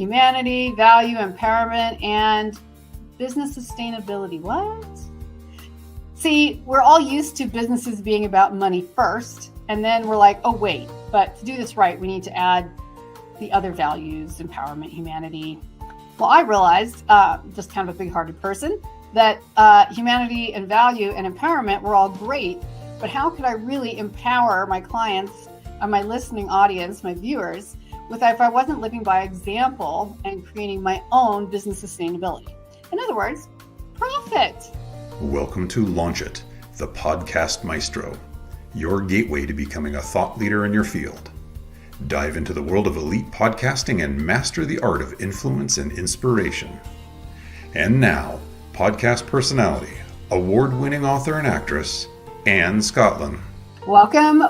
humanity, value, empowerment, and business sustainability. What? See, we're all used to businesses being about money first, and then we're like, oh, wait, but to do this right, we need to add the other values, empowerment, humanity. Well, I realized, just kind of a big-hearted person, that humanity and value and empowerment were all great, but how could I really empower my clients, my listening audience, my viewers, if I wasn't living by example and creating my own business sustainability? In other words, profit. Welcome to Launch It, the Podcast Maestro, your gateway to becoming a thought leader in your field. Dive into the world of elite podcasting and master the art of influence and inspiration. And now, podcast personality, award-winning author and actress, Anne Scottlin. Welcome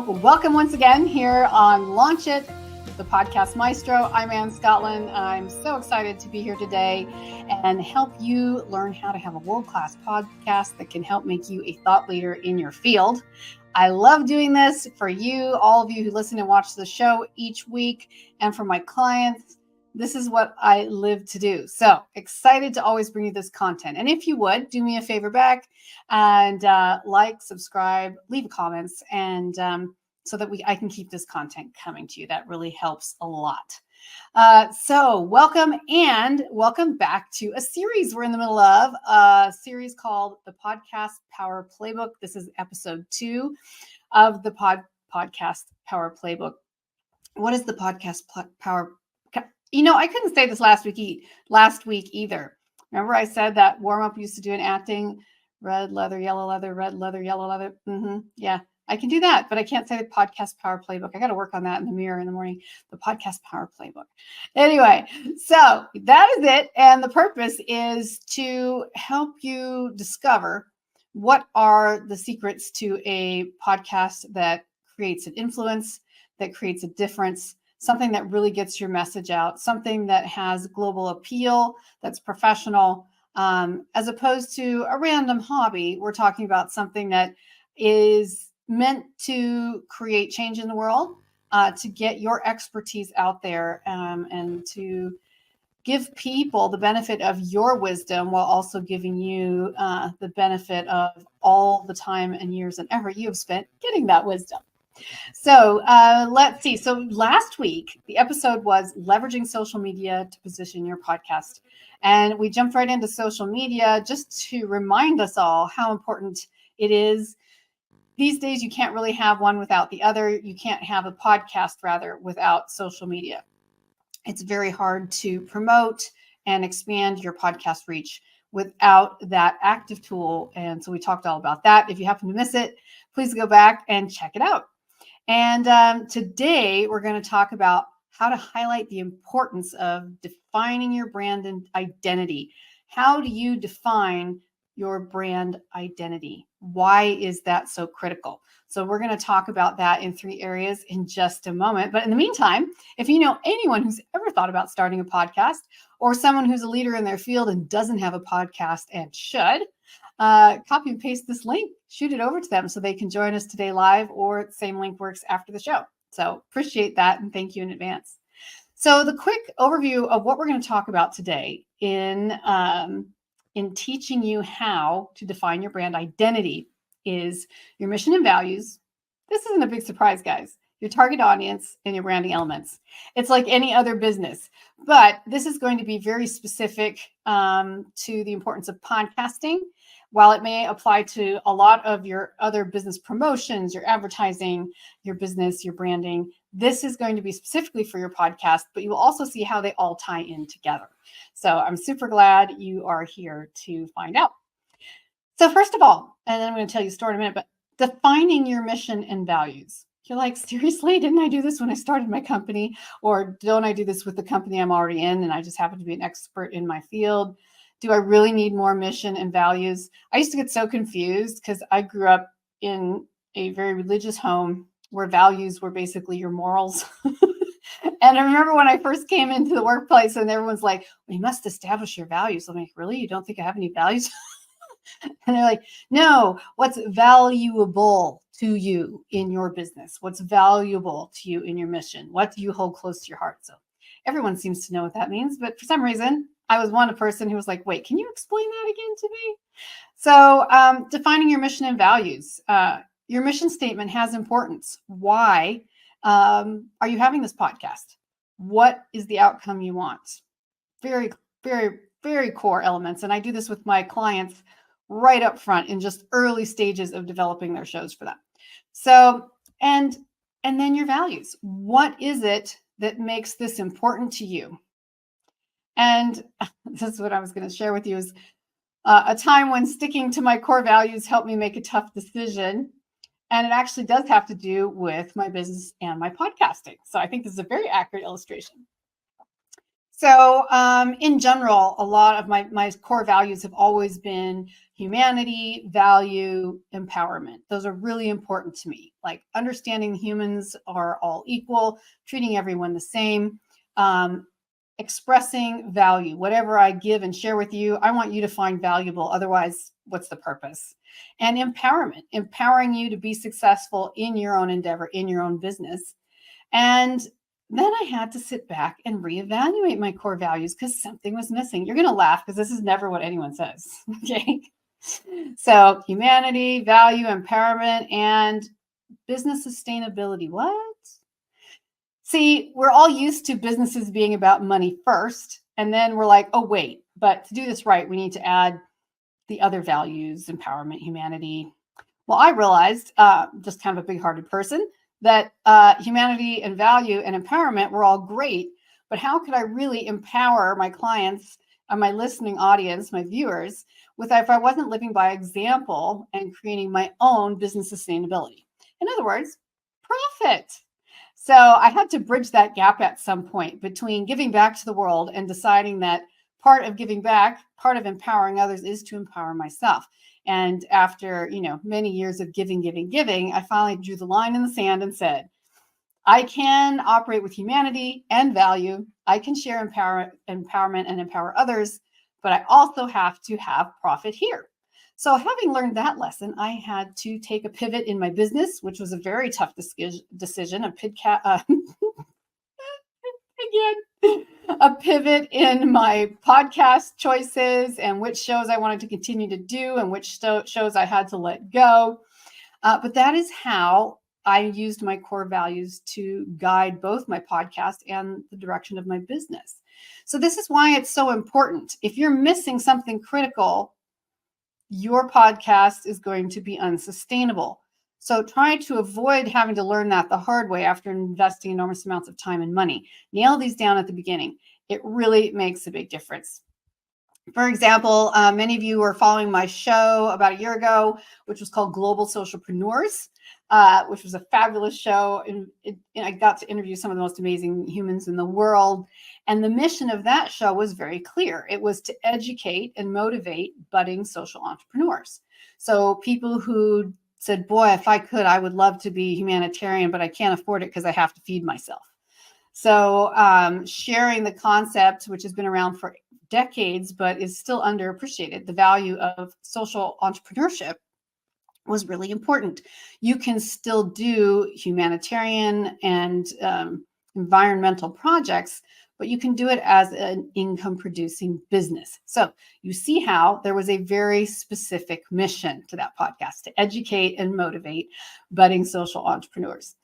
once again here on Launch It, the Podcast Maestro. I'm Anne Scottlin. I'm so excited to be here today and help you learn how to have a world-class podcast that can help make you a thought leader in your field. I love doing this for you, all of you who listen and watch the show each week, and for my clients. This is what I live to do. So excited to always bring you this content. And if you would, do me a favor back and like, subscribe, leave comments, and so that I can keep this content coming to you. That really helps a lot. So welcome back to a series we're in the middle of, a series called the Podcast Power Playbook. This is episode 2 of the Podcast Power Playbook. What is the Podcast Power? I couldn't say this last week either. Remember I said that warm up used to do an acting, red leather, yellow leather, red leather, yellow leather. Yeah. I can do that, but I can't say the Podcast Power Playbook. I got to work on that in the mirror in the morning, the Podcast Power Playbook. Anyway, so that is it. And the purpose is to help you discover what are the secrets to a podcast that creates an influence, that creates a difference, something that really gets your message out, something that has global appeal, that's professional, as opposed to a random hobby. We're talking about something that is meant to create change in the world, to get your expertise out there, and to give people the benefit of your wisdom while also giving you the benefit of all the time and years and effort you have spent getting that wisdom. So let's see. So last week, the episode was leveraging social media to position your podcast. And we jumped right into social media just to remind us all how important it is. These days, you can't really have one without the other. You can't have a podcast, rather, without social media. It's very hard to promote and expand your podcast reach without that active tool. And so we talked all about that. If you happen to miss it, please go back and check it out. And today, we're going to talk about how to highlight the importance of defining your brand and identity. How do you define your brand identity? Why is that so critical? So we're going to talk about that in 3 areas in just a moment. But in the meantime, if you know anyone who's ever thought about starting a podcast, or someone who's a leader in their field and doesn't have a podcast and should, copy and paste this link, shoot it over to them so they can join us today live, or the same link works after the show. So appreciate that, and thank you in advance. So the quick overview of what we're going to talk about today in teaching you how to define your brand identity is your mission and values. This isn't a big surprise, guys. Your target audience and your branding elements. It's like any other business, but this is going to be very specific to the importance of podcasting. While it may apply to a lot of your other business promotions, your advertising, your business, your branding, this is going to be specifically for your podcast, but you will also see how they all tie in together. So I'm super glad you are here to find out. So first of all, and then I'm going to tell you a story in a minute, but defining your mission and values. You're like, seriously, didn't I do this when I started my company? Or don't I do this with the company I'm already in and I just happen to be an expert in my field? Do I really need more mission and values? I used to get so confused because I grew up in a very religious home where values were basically your morals. And I remember when I first came into the workplace and everyone's like, well, you must establish your values. I'm like, really? You don't think I have any values? And they're like, no, what's valuable to you in your business? What's valuable to you in your mission? What do you hold close to your heart? So Everyone seems to know what that means, but for some reason, I was one person who was like, wait, can you explain that again to me? So defining your mission and values. Your mission statement has importance. Why are you having this podcast? What is the outcome you want? Very, very, very core elements. And I do this with my clients right up front in just early stages of developing their shows for them. So, and then your values. What is it that makes this important to you? And this is what I was going to share with you is a time when sticking to my core values helped me make a tough decision. And it actually does have to do with my business and my podcasting. So I think this is a very accurate illustration. So in general, a lot of my core values have always been humanity, value, empowerment. Those are really important to me. Like understanding humans are all equal, treating everyone the same, expressing value. Whatever I give and share with you, I want you to find valuable. Otherwise, what's the purpose? And empowerment, empowering you to be successful in your own endeavor, in your own business. And then I had to sit back and reevaluate my core values because something was missing. You're going to laugh because this is never what anyone says. Okay. So humanity, value, empowerment, and business sustainability. What? See, we're all used to businesses being about money first. And then we're like, oh, wait, but to do this right, we need to add the other values, empowerment, humanity. Well, I realized, just kind of a big-hearted person, that humanity and value and empowerment were all great, but how could I really empower my clients and my listening audience, my viewers, if I wasn't living by example and creating my own business sustainability? In other words, profit. So I had to bridge that gap at some point between giving back to the world and deciding that part of giving back, part of empowering others is to empower myself. And after, many years of giving, I finally drew the line in the sand and said, I can operate with humanity and value. I can share empowerment and empower others, but I also have to have profit here. So having learned that lesson, I had to take a pivot in my business, which was a very tough decision, a pivot in my podcast choices and which shows I wanted to continue to do and which shows I had to let go. But that is how I used my core values to guide both my podcast and the direction of my business. So this is why it's so important. If you're missing something critical, your podcast is going to be unsustainable. So try to avoid having to learn that the hard way after investing enormous amounts of time and money. Nail these down at the beginning. It really makes a big difference. For example, many of you were following my show about a year ago, which was called Global Socialpreneurs, which was a fabulous show. And I got to interview some of the most amazing humans in the world. And the mission of that show was very clear. It was to educate and motivate budding social entrepreneurs. So people who said, boy, if I could, I would love to be humanitarian, but I can't afford it because I have to feed myself. So sharing the concept, which has been around for decades, but is still underappreciated, the value of social entrepreneurship was really important. You can still do humanitarian and environmental projects, but you can do it as an income-producing business. So you see how there was a very specific mission to that podcast, to educate and motivate budding social entrepreneurs.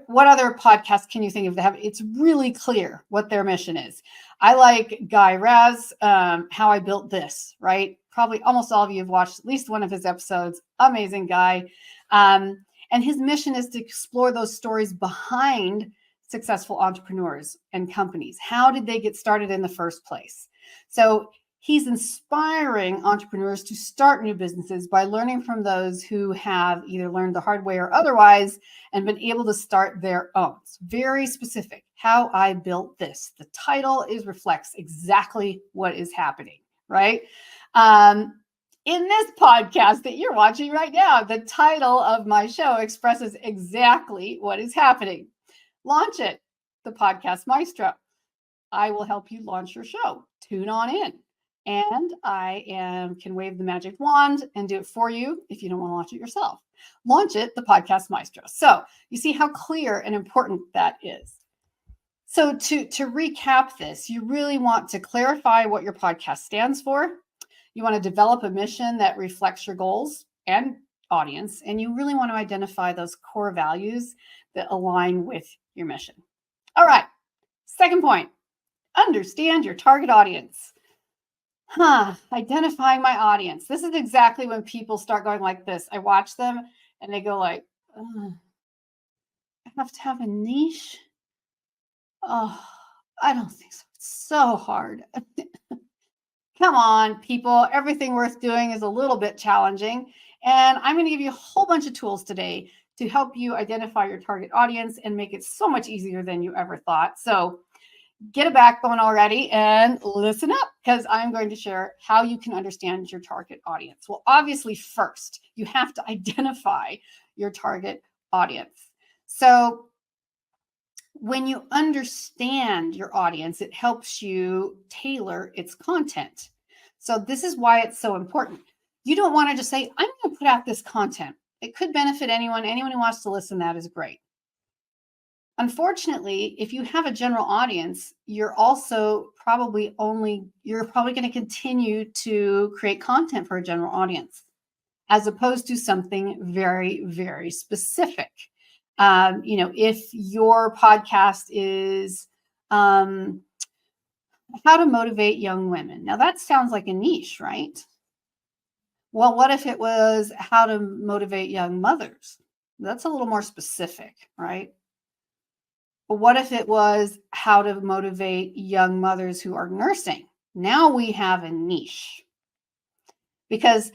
What other podcasts can you think of that have? It's really clear what their mission is. I like Guy Raz, How I Built This, right? Probably almost all of you have watched at least one of his episodes. Amazing guy. And his mission is to explore those stories behind successful entrepreneurs and companies. How did they get started in the first place? So he's inspiring entrepreneurs to start new businesses by learning from those who have either learned the hard way or otherwise and been able to start their own. It's very specific. How I Built This. The title reflects exactly what is happening, right? In this podcast that you're watching right now, the title of my show expresses exactly what is happening. Launch it, the Podcast Maestro. I will help you launch your show. Tune on in. And I can wave the magic wand and do it for you if you don't want to launch it yourself. Launch it, the Podcast Maestro. So you see how clear and important that is. So to recap this, you really want to clarify what your podcast stands for. You want to develop a mission that reflects your goals and audience, and you really want to identify those core values that align with your mission. All right, second point, understand your target audience. Identifying my audience. This is exactly when people start going like this. I watch them and they go like, I have to have a niche. Oh, I don't think so. It's so hard. Come on, people. Everything worth doing is a little bit challenging. And I'm going to give you a whole bunch of tools today to help you identify your target audience and make it so much easier than you ever thought. So get a backbone already and listen up, because I'm going to share how you can understand your target audience. Well, obviously, first, you have to identify your target audience. So when you understand your audience, it helps you tailor its content. So this is why it's so important. You don't want to just say, I'm going to put out this content. It could benefit anyone. Anyone who wants to listen, that is great. Unfortunately, if you have a general audience, you're probably going to continue to create content for a general audience, as opposed to something very, very specific. If your podcast is how to motivate young women. Now that sounds like a niche, right? Well, what if it was how to motivate young mothers? That's a little more specific, right? But what if it was how to motivate young mothers who are nursing? Now we have a niche. Because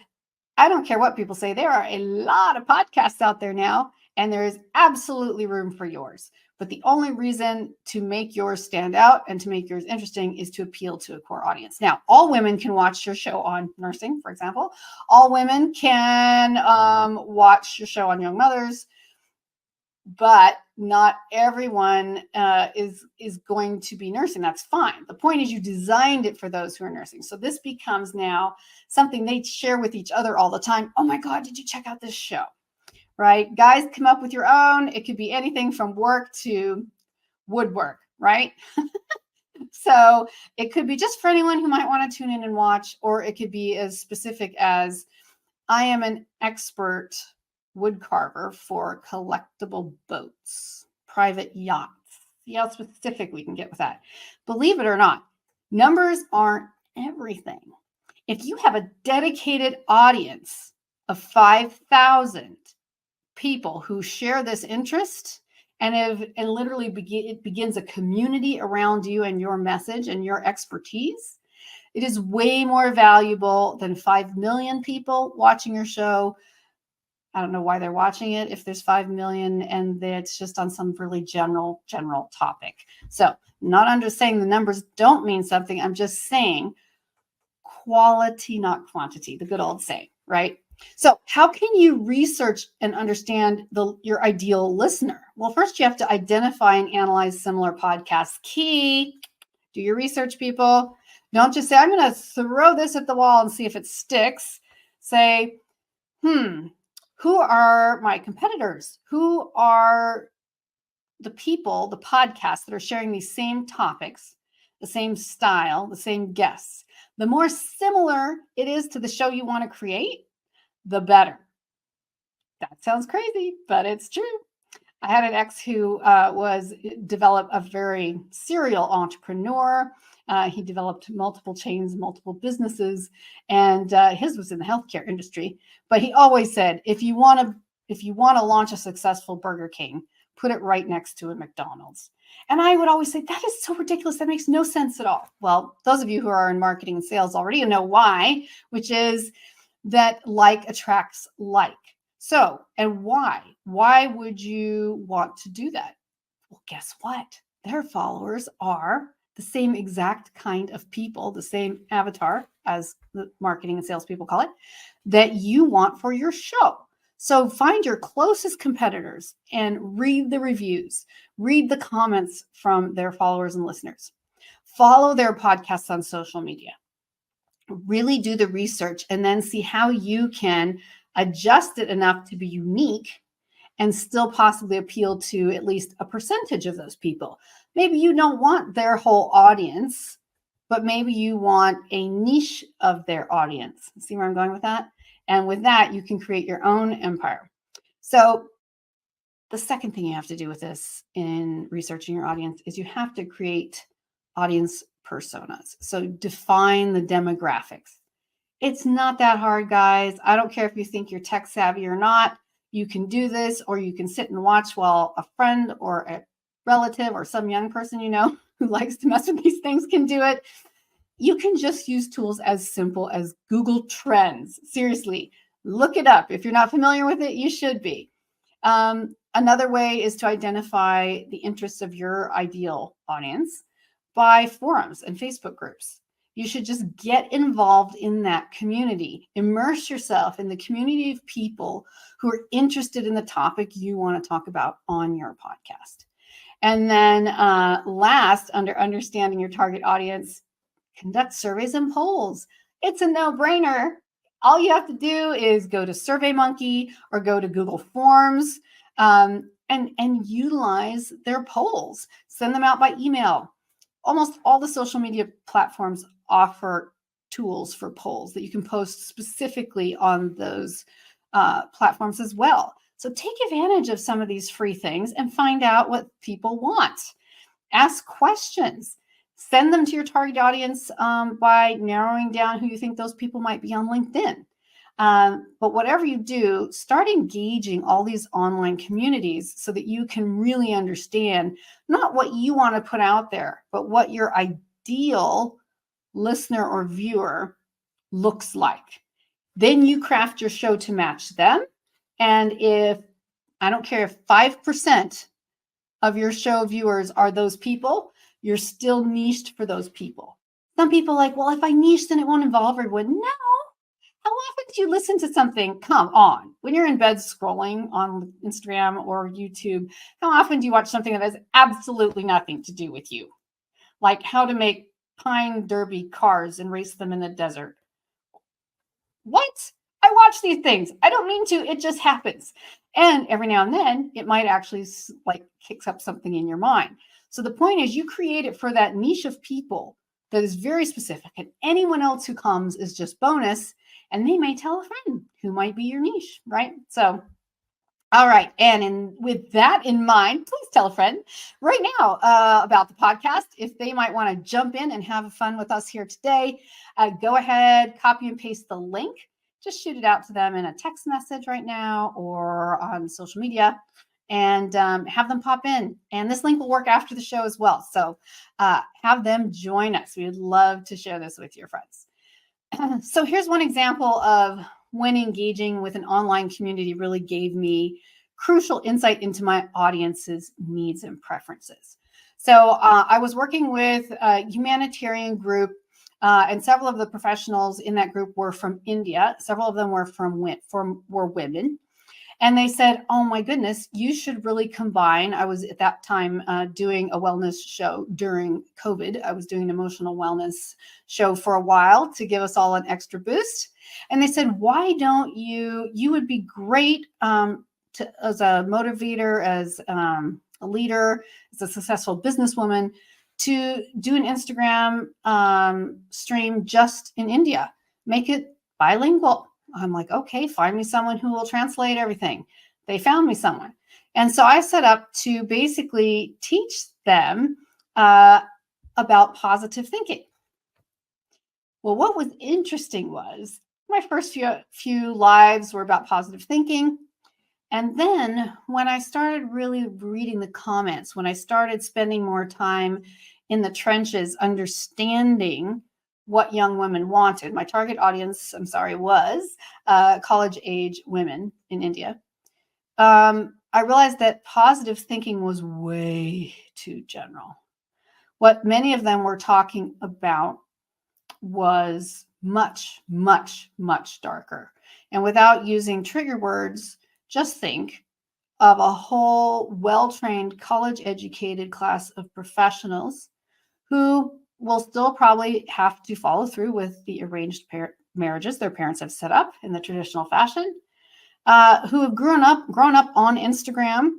I don't care what people say, there are a lot of podcasts out there now, and there is absolutely room for yours. But the only reason to make yours stand out and to make yours interesting is to appeal to a core audience. Now, all women can watch your show on nursing, for example. All women can watch your show on young mothers. But not everyone is going to be nursing. That's fine. The point is you designed it for those who are nursing. So this becomes now something they share with each other all the time. Oh my God, did you check out this show? Right? Guys, come up with your own. It could be anything from work to woodwork, right? So it could be just for anyone who might want to tune in and watch, or it could be as specific as, I am an expert wood carver for collectible boats, private yachts. See how specific we can get with that. Believe it or not, numbers aren't everything. If you have a dedicated audience of 5,000 people who share this interest, and literally it begins a community around you and your message and your expertise, it is way more valuable than 5 million people watching your show. I don't know why they're watching it if there's 5 million and it's just on some really general topic. So not saying the numbers don't mean something. I'm just saying quality, not quantity, the good old saying, right? So how can you research and understand your ideal listener? Well, first you have to identify and analyze similar podcasts. Key, do your research, people. Don't just say, I'm going to throw this at the wall and see if it sticks. Say, who are my competitors? Who are the people, the podcasts that are sharing these same topics, the same style, the same guests? The more similar it is to the show you want to create, the better. That sounds crazy, but it's true. I had an ex who developed a very serial entrepreneur. He developed multiple chains, multiple businesses, and his was in the healthcare industry. But he always said, if you want to launch a successful Burger King, put it right next to a McDonald's. And I would always say, that is so ridiculous. That makes no sense at all. Well, those of you who are in marketing and sales already know why, which is that like attracts like. So, and why? Why would you want to do that? Well, guess what? Their followers are the same exact kind of people, the same avatar, as the marketing and sales people call it, that you want for your show. So find your closest competitors and read the reviews, read the comments from their followers and listeners. Follow their podcasts on social media. Really do the research and then see how you can adjust it enough to be unique and still possibly appeal to at least a percentage of those people. Maybe you don't want their whole audience, but maybe you want a niche of their audience. See where I'm going with that? And with that, you can create your own empire. So the second thing you have to do with this in researching your audience is you have to create audience personas. So define the demographics. It's not that hard, guys. I don't care if you think you're tech savvy or not. You can do this, or you can sit and watch while a friend or a relative or some young person you know who likes to mess with these things can do it. You can just use tools as simple as Google Trends. Seriously, look it up. If you're not familiar with it, you should be. Another way is to identify the interests of your ideal audience by forums and Facebook groups. You should just get involved in that community. Immerse yourself in the community of people who are interested in the topic you want to talk about on your podcast. And then last, under understanding your target audience, conduct surveys and polls. It's a no-brainer. All you have to do is go to SurveyMonkey or go to Google Forms and utilize their polls. Send them out by email. Almost all the social media platforms offer tools for polls that you can post specifically on those platforms as well. So take advantage of some of these free things and find out what people want. Ask questions. Send them to your target audience by narrowing down who you think those people might be on LinkedIn. But whatever you do, start engaging all these online communities so that you can really understand not what you want to put out there, but what your ideal listener or viewer looks like. Then you craft your show to match them. And if, I don't care if 5% of your show viewers are those people, you're still niched for those people. Some people are like, well, if I niche, then it won't involve everyone. No. How often do you listen to something? Come on. When you're in bed scrolling on Instagram or YouTube, how often do you watch something that has absolutely nothing to do with you? Like how to make pine derby cars and race them in the desert. What? I watch these things. I don't mean to. It just happens. And every now and then, it might actually like kicks up something in your mind. So the point is you create it for that niche of people that is very specific. And anyone else who comes is just bonus. And they may tell a friend who might be your niche, right? So, all right. And with that in mind, please tell a friend right now about the podcast. If they might want to jump in and have fun with us here today, go ahead, copy and paste the link. Just shoot it out to them in a text message right now or on social media and have them pop in. And this link will work after the show as well. So have them join us. We would love to share this with your friends. So here's one example of when engaging with an online community really gave me crucial insight into my audience's needs and preferences. So I was working with a humanitarian group, and several of the professionals in that group were from India. Several of them were were women. And they said, oh my goodness, you should really combine. I was at that time doing a wellness show during COVID. I was doing an emotional wellness show for a while to give us all an extra boost. And they said, why don't you would be great as a motivator, as a leader, as a successful businesswoman to do an Instagram stream just in India, make it bilingual. I'm like, okay, find me someone who will translate everything. They found me someone. And so I set up to basically teach them about positive thinking. Well, what was interesting was my first few lives were about positive thinking. And then when I started really reading the comments, when I started spending more time in the trenches, understanding what young women wanted. My target audience, was college age women in India. I realized that positive thinking was way too general. What many of them were talking about was much, much, much darker. And without using trigger words, just think of a whole well-trained, college-educated class of professionals who will still probably have to follow through with the arranged marriages their parents have set up in the traditional fashion, who have grown up on Instagram,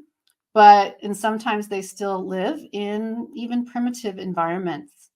and sometimes they still live in even primitive environments.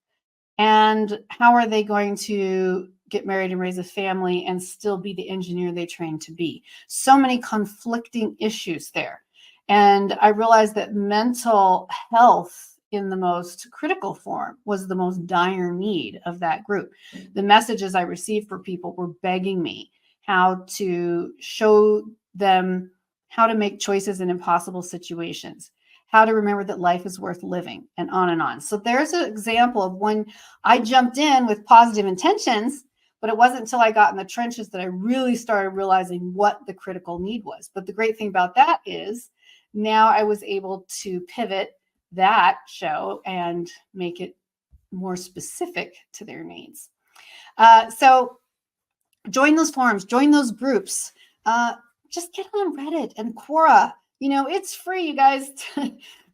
And how are they going to get married and raise a family and still be the engineer they trained to be? So many conflicting issues there. And I realized that mental health in the most critical form was the most dire need of that group. The messages I received for people were begging me how to show them how to make choices in impossible situations, how to remember that life is worth living, and on and on. So there's an example of when I jumped in with positive intentions, but it wasn't until I got in the trenches that I really started realizing what the critical need was. But the great thing about that is now I was able to pivot that show and make it more specific to their needs. So join those forums, join those groups. Just get on Reddit and Quora. It's free, you guys.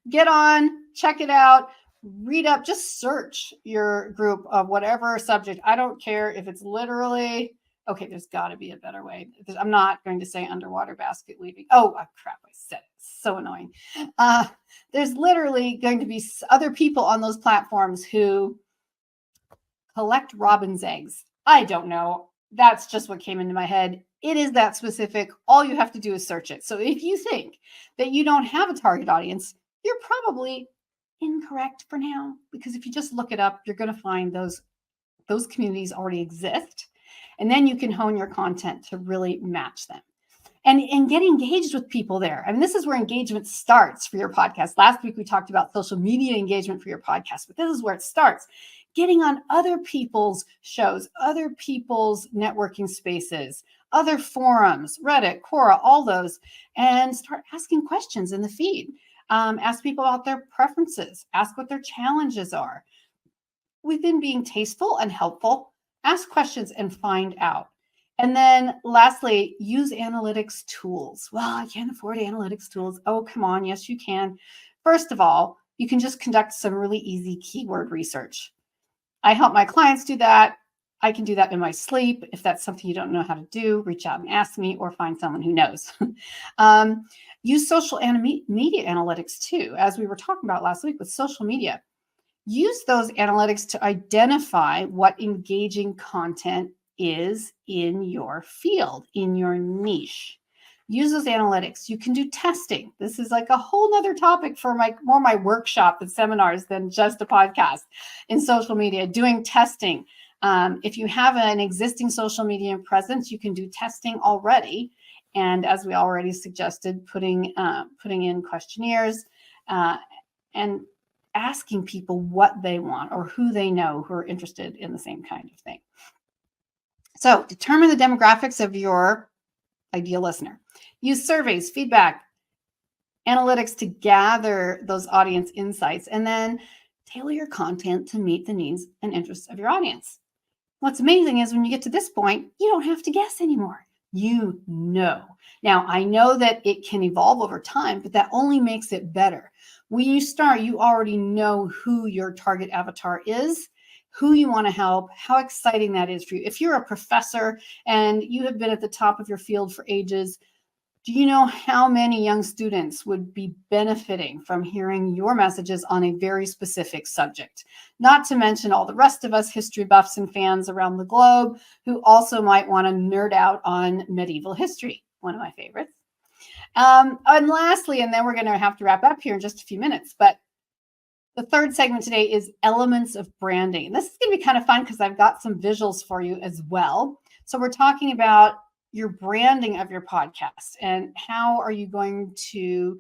Get on, check it out, read up, just search your group of whatever subject. I don't care if it's literally, okay, there's got to be a better way. I'm not going to say underwater basket weaving. Oh, crap, I said it. So annoying. There's literally going to be other people on those platforms who collect robin's eggs. I don't know. That's just what came into my head. It is that specific. All you have to do is search it. So if you think that you don't have a target audience, you're probably incorrect for now, because if you just look it up, you're going to find those communities already exist. And then you can hone your content to really match them and get engaged with people there. I mean, this is where engagement starts for your podcast. Last week, we talked about social media engagement for your podcast, but this is where it starts. Getting on other people's shows, other people's networking spaces, other forums, Reddit, Quora, all those, and start asking questions in the feed. Ask people about their preferences. Ask what their challenges are. Within being tasteful and helpful, ask questions and find out. And then lastly, use analytics tools. Well, I can't afford analytics tools. Oh, come on. Yes, you can. First of all, you can just conduct some really easy keyword research. I help my clients do that. I can do that in my sleep. If that's something you don't know how to do, reach out and ask me, or find someone who knows. Use social media analytics too, as we were talking about last week with social media. Use those analytics to identify what engaging content is in your field, in your niche. Use those analytics. You can do testing. This is like a whole nother topic for my workshop and seminars than just a podcast in social media, doing testing. If you have an existing social media presence, you can do testing already. And as we already suggested, putting in questionnaires and asking people what they want or who they know who are interested in the same kind of thing. So determine the demographics of your ideal listener. Use surveys, feedback, analytics to gather those audience insights, and then tailor your content to meet the needs and interests of your audience. What's amazing is when you get to this point, you don't have to guess anymore. You know. Now, I know that it can evolve over time, but that only makes it better. When you start, you already know who your target avatar is, who you want to help, how exciting that is for you. If you're a professor and you have been at the top of your field for ages, do you know how many young students would be benefiting from hearing your messages on a very specific subject? Not to mention all the rest of us history buffs and fans around the globe who also might want to nerd out on medieval history, one of my favorites. And lastly, and then we're going to have to wrap up here in just a few minutes, but the third segment today is elements of branding. And this is going to be kind of fun because I've got some visuals for you as well. So we're talking about your branding of your podcast and how are you going to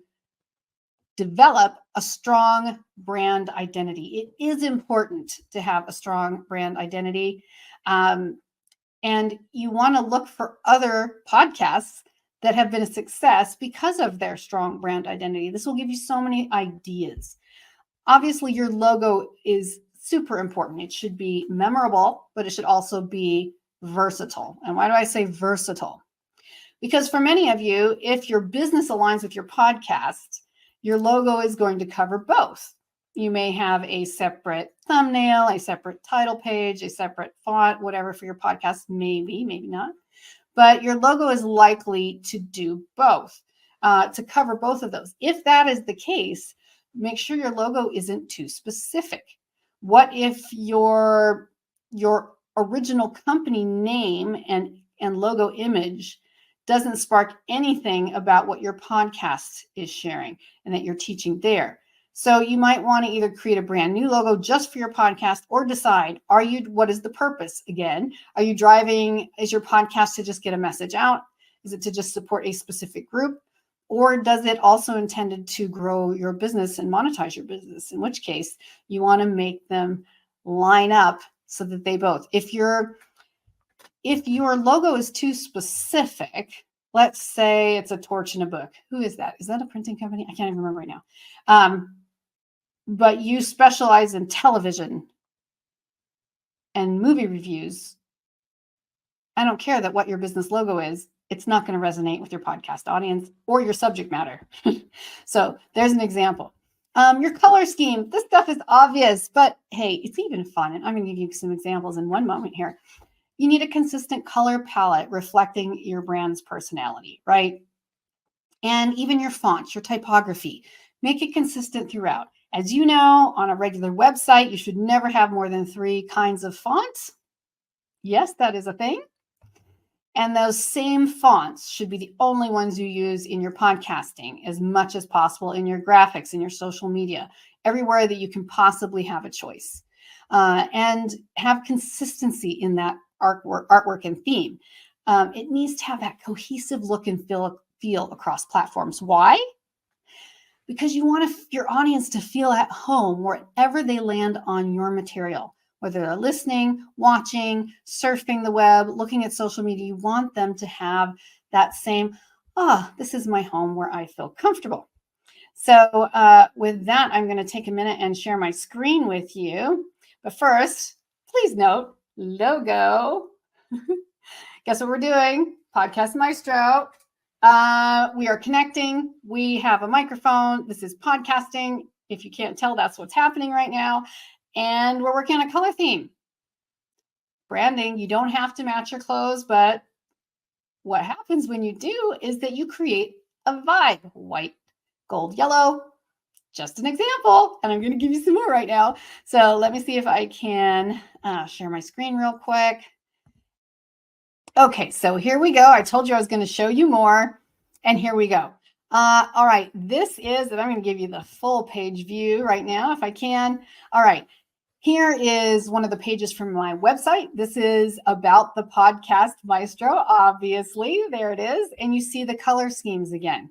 develop a strong brand identity. It is important to have a strong brand identity. And you want to look for other podcasts that have been a success because of their strong brand identity. This will give you so many ideas. Obviously, your logo is super important. It should be memorable, but it should also be versatile. And why do I say versatile? Because for many of you, if your business aligns with your podcast, your logo is going to cover both. You may have a separate thumbnail, a separate title page, a separate font, whatever for your podcast, maybe not. But your logo is likely to do both. to cover both of those. If that is the case, make sure your logo isn't too specific. What if your original company name and logo image doesn't spark anything about what your podcast is sharing and that you're teaching there? So you might want to either create a brand new logo just for your podcast, or decide, what is the purpose? Again, is your podcast to just get a message out? Is it to just support a specific group? Or does it also intended to grow your business and monetize your business? In which case you want to make them line up so that they both. If your logo is too specific, let's say it's a torch in a book. Who is that? Is that a printing company? I can't even remember right now. But you specialize in television and movie reviews. I don't care that what your business logo is. It's not going to resonate with your podcast audience or your subject matter. So there's an example. Your color scheme. This stuff is obvious, but hey, it's even fun. And I'm going to give you some examples in one moment here. You need a consistent color palette reflecting your brand's personality, right? And even your fonts, your typography. Make it consistent throughout. As you know, on a regular website, you should never have more than 3 kinds of fonts. Yes, that is a thing. And those same fonts should be the only ones you use in your podcasting, as much as possible in your graphics, in your social media, everywhere that you can possibly have a choice. And have consistency in that artwork and theme. It needs to have that cohesive look and feel across platforms. Why? Because you want your audience to feel at home wherever they land on your material. Whether they're listening, watching, surfing the web, looking at social media, you want them to have that same, this is my home where I feel comfortable. So with that, I'm going to take a minute and share my screen with you. But first, please note, logo. Guess what we're doing? Podcast Maestro. We are connecting. We have a microphone. This is podcasting. If you can't tell, that's what's happening right now. And we're working on a color theme. Branding, you don't have to match your clothes, but what happens when you do is that you create a vibe. White, gold, yellow, just an example. And I'm going to give you some more right now. So let me see if I can share my screen real quick. Okay, so here we go. I told you I was going to show you more. And here we go. All right, this is, and I'm going to give you the full page view right now if I can. All right. Here is one of the pages from my website. This is about the Podcast Maestro, obviously. There it is. And you see the color schemes again.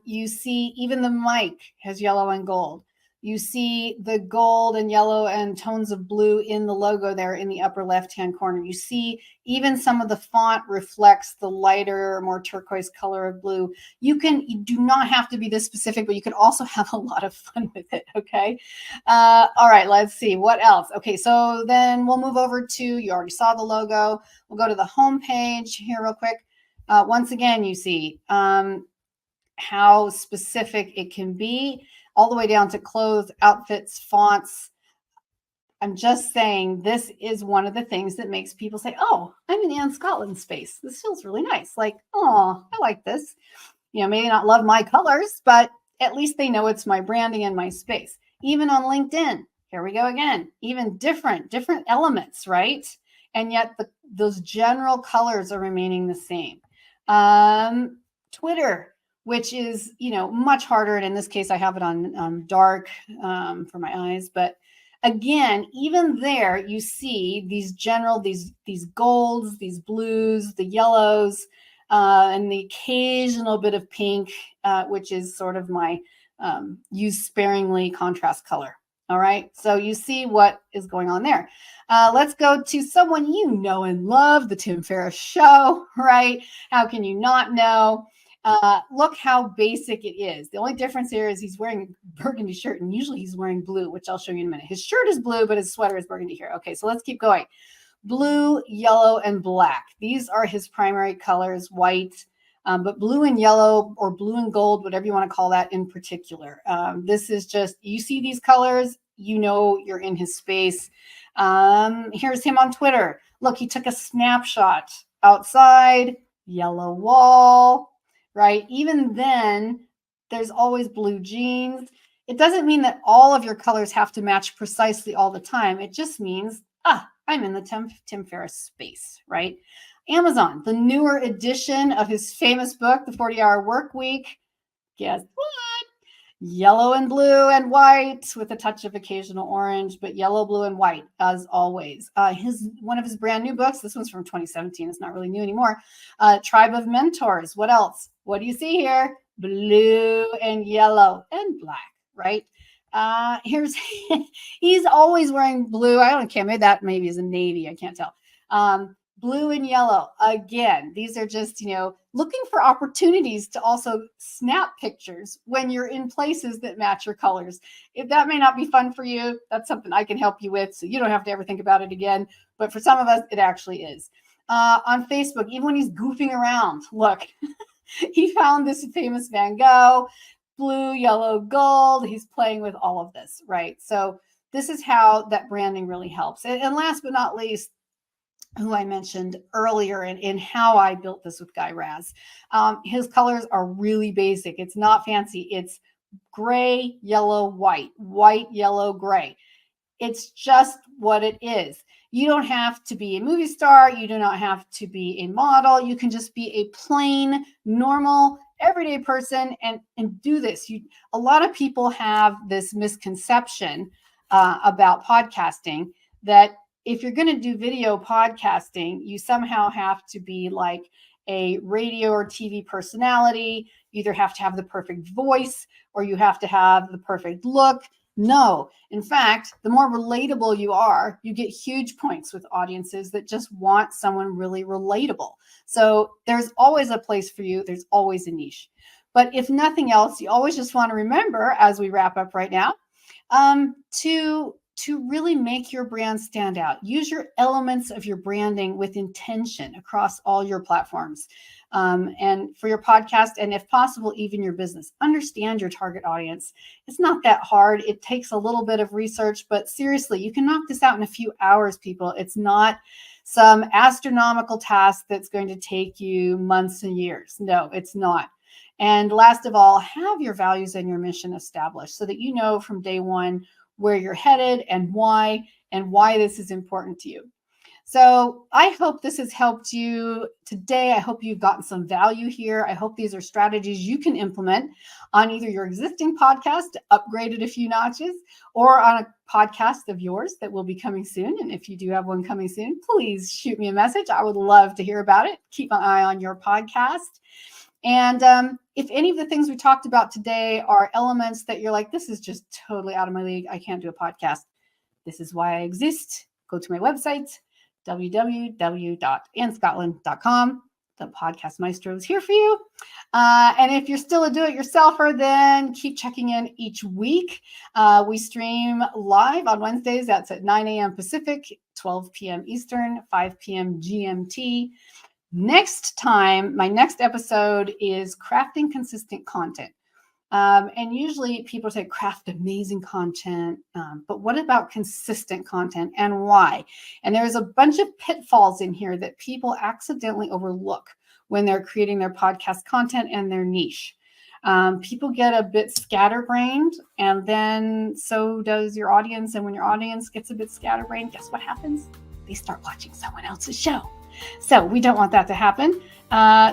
You see even the mic has yellow and gold. You see the gold and yellow and tones of blue in the logo there in the upper left-hand corner. You see even some of the font reflects the lighter, more turquoise color of blue. You do not have to be this specific, but you can also have a lot of fun with it, okay? All right, let's see. What else? Okay, so then we'll move over to, you already saw the logo. We'll go to the home page here real quick. Once again, you see how specific it can be, all the way down to clothes, outfits, fonts. I'm just saying this is one of the things that makes people say, oh, I'm in Anne Scottlin space. This feels really nice. Like, oh, I like this. You know, maybe not love my colors, but at least they know it's my branding and my space. Even on LinkedIn, here we go again, even different elements, right? And yet those general colors are remaining the same. Twitter, which is, you know, much harder. And in this case, I have it on dark for my eyes. But again, even there, you see these these golds, these blues, the yellows, and the occasional bit of pink, which is sort of my use sparingly contrast color. All right. So you see what is going on there. Let's go to someone you know and love, the Tim Ferriss Show, right? How can you not know? Look how basic it is. The only difference here is he's wearing a burgundy shirt, and usually he's wearing blue, which I'll show you in a minute. His shirt is blue, but his sweater is burgundy here. Okay, so let's keep going. Blue, yellow, and black. These are his primary colors, white, but blue and yellow, or blue and gold, whatever you want to call that in particular. This is just, you see these colors, you know you're in his space. Here's him on Twitter. Look, he took a snapshot outside, yellow wall, right? Even then, there's always blue jeans. It doesn't mean that all of your colors have to match precisely all the time. It just means, I'm in the Tim Ferriss space, right? Amazon, the newer edition of his famous book, The 40-Hour Work Week. Guess what? Yellow and blue and white with a touch of occasional orange, but yellow, blue, and white as always. One of his brand new books, this one's from 2017. It's not really new anymore. Tribe of Mentors. What else? What do you see here? Blue and yellow and black, right? He's always wearing blue. I don't care. Maybe is a navy. I can't tell. Blue and yellow. Again, these are just, looking for opportunities to also snap pictures when you're in places that match your colors. If that may not be fun for you, that's something I can help you with. So you don't have to ever think about it again. But for some of us, it actually is. On Facebook, even when he's goofing around, look, he found this famous Van Gogh, blue, yellow, gold. He's playing with all of this, right? So this is how that branding really helps. And last but not least, who I mentioned earlier in how I built this with Guy Raz. His colors are really basic. It's not fancy. It's gray, yellow, white, yellow, gray. It's just what it is. You don't have to be a movie star. You do not have to be a model. You can just be a plain, normal, everyday person and do this. A lot of people have this misconception about podcasting that if you're going to do video podcasting, you somehow have to be like a radio or TV personality. You either have to have the perfect voice or you have to have the perfect look. No, in fact, the more relatable you are, you get huge points with audiences that just want someone really relatable. So there's always a place for you. There's always a niche. But if nothing else, you always just want to remember, as we wrap up right now, to really make your brand stand out. Use your elements of your branding with intention across all your platforms. And for your podcast, and if possible, even your business. Understand your target audience. It's not that hard. It takes a little bit of research, but seriously, you can knock this out in a few hours, people. It's not some astronomical task that's going to take you months and years. No, it's not. And last of all, have your values and your mission established so that you know from day one where you're headed and why this is important to you. So I hope this has helped you today. I hope you've gotten some value here. I hope these are strategies you can implement on either your existing podcast to upgrade it a few notches or on a podcast of yours that will be coming soon. And if you do have one coming soon, please shoot me a message. I would love to hear about it. Keep an eye on your podcast. And if any of the things we talked about today are elements that you're like, this is just totally out of my league, I can't do a podcast. This is why I exist. Go to my website, www.annescottlin.com. The Podcast Maestro is here for you. And if you're still a do-it-yourselfer, then keep checking in each week. We stream live on Wednesdays. That's at 9 a.m. Pacific, 12 p.m. Eastern, 5 p.m. GMT. Next time, my next episode is crafting consistent content. And usually people say craft amazing content, but what about consistent content and why? And there's a bunch of pitfalls in here that people accidentally overlook when they're creating their podcast content and their niche. People get a bit scatterbrained, and then so does your audience. And when your audience gets a bit scatterbrained, guess what happens? They start watching someone else's show. So we don't want that to happen.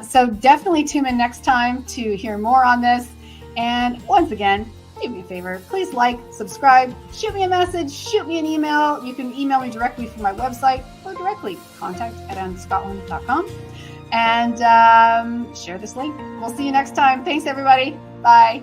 So definitely tune in next time to hear more on this. And once again, do me a favor, please like, subscribe, shoot me a message, shoot me an email. You can email me directly from my website or directly contact@annescottlin.com and share this link. We'll see you next time. Thanks, everybody. Bye.